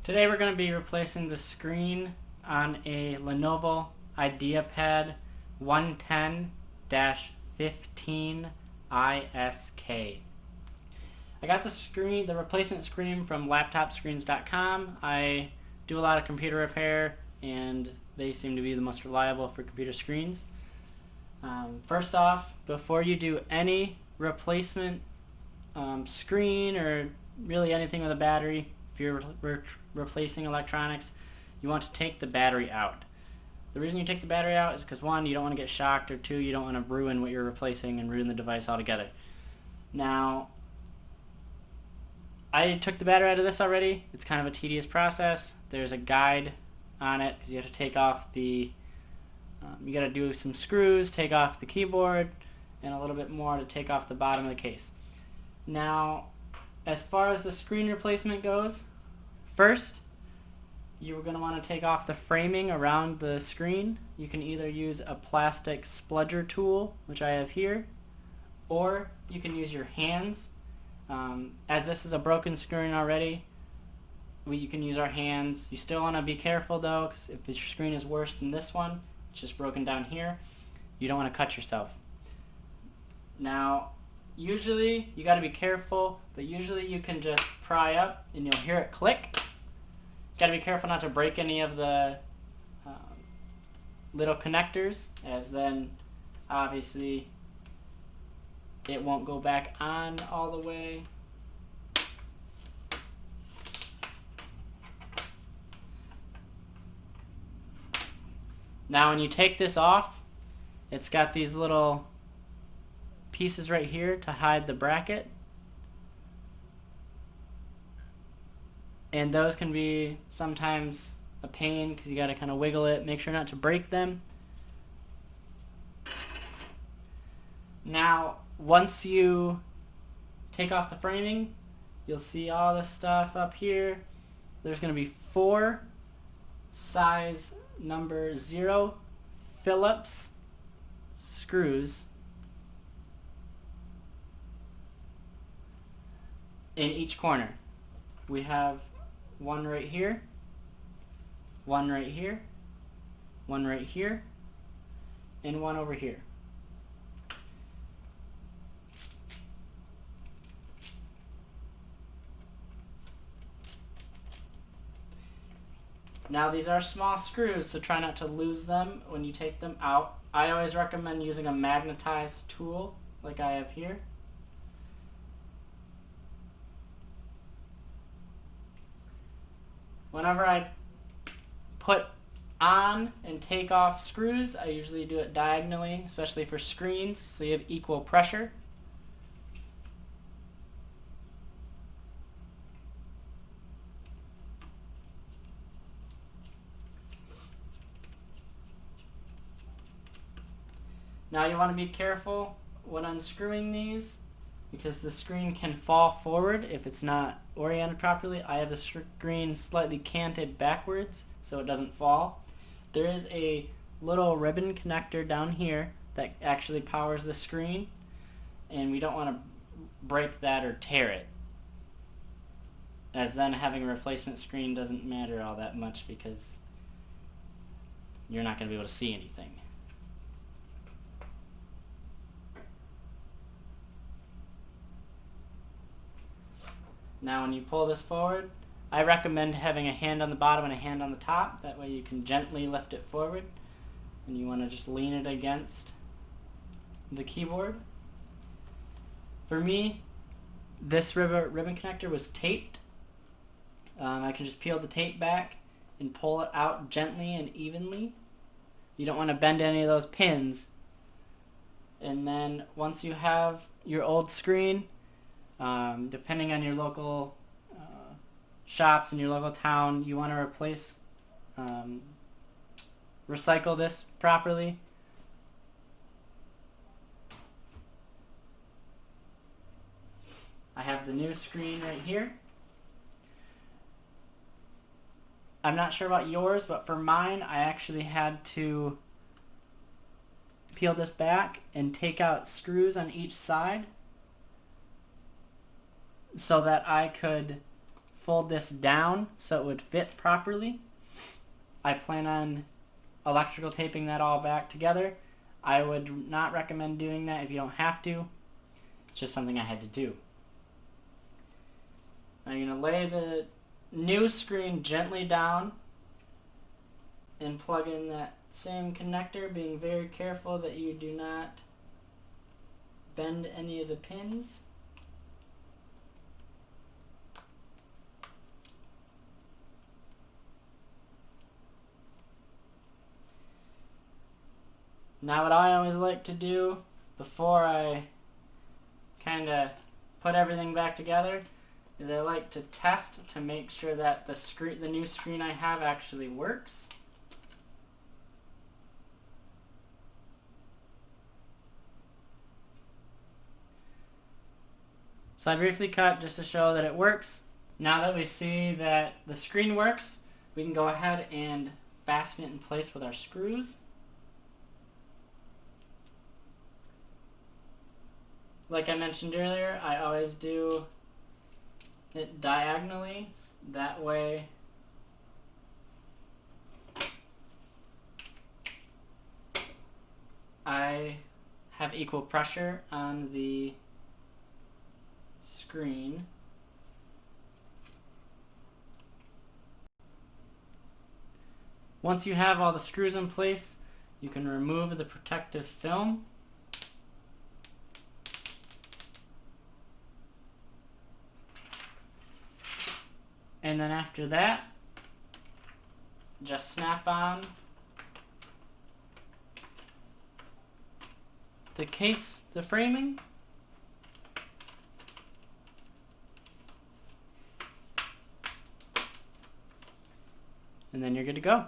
Today we're going to be replacing the screen on a Lenovo Ideapad 110-15 ISK. I got the replacement screen from laptopscreens.com. I do a lot of computer repair and they seem to be the most reliable for computer screens. First off, before you do any replacement screen or really anything with a battery, if you're replacing electronics, you want to take the battery out. The reason you take the battery out is because, one, you don't want to get shocked, or two, you don't want to ruin what you're replacing and ruin the device altogether. Now, I took the battery out of this already. It's kind of a tedious process. There's a guide on it because you have to take off the you got to do some screws, take off the keyboard, and a little bit more to take off the bottom of the case. Now, as far as the screen replacement goes, first, you're going to want to take off the framing around the screen. You can either use a plastic spludger tool, which I have here, or you can use your hands. As this is a broken screen already, you can use our hands. You still want to be careful though, because if your screen is worse than this one, it's just broken down here, you don't want to cut yourself. Now, usually, you got to be careful, but usually you can just pry up and you'll hear it click. You got to be careful not to break any of the little connectors, as then obviously it won't go back on all the way. Now when you take this off, it's got these little pieces right here to hide the bracket, and those can be sometimes a pain because you got to kind of wiggle it, make sure not to break them. Now once you take off the framing, you'll see all this stuff up here. There's going to be 4 size number 0 Phillips screws in each corner. We have one right here, one right here, one right here, and one over here. Now these are small screws, so try not to lose them when you take them out. I always recommend using a magnetized tool like I have here. Whenever I put on and take off screws, I usually do it diagonally, especially for screens, so you have equal pressure. Now you want to be careful when unscrewing these, because the screen can fall forward if it's not oriented properly. I have the screen slightly canted backwards so it doesn't fall. There is a little ribbon connector down here that actually powers the screen, and we don't want to break that or tear it, as then having a replacement screen doesn't matter all that much because you're not going to be able to see anything. Now when you pull this forward, I recommend having a hand on the bottom and a hand on the top. That way you can gently lift it forward, and you want to just lean it against the keyboard. For me, this ribbon connector was taped. I can just peel the tape back and pull it out gently and evenly. You don't want to bend any of those pins. And then once you have your old screen, depending on your local shops in your local town, you want to recycle this properly. I have the new screen right here. I'm not sure about yours, but for mine, I actually had to peel this back and take out screws on each side so that I could fold this down so it would fit properly. I plan on electrical taping that all back together. I would not recommend doing that if you don't have to. It's just something I had to do. Now you're going to lay the new screen gently down and plug in that same connector, being very careful that you do not bend any of the pins. Now what I always like to do before I kind of put everything back together is I like to test to make sure that the new screen I have actually works. So I briefly cut just to show that it works. Now that we see that the screen works, we can go ahead and fasten it in place with our screws. Like I mentioned earlier, I always do it diagonally, that way I have equal pressure on the screen. Once you have all the screws in place, you can remove the protective film. And then after that, just snap on the case, the framing. And then you're good to go.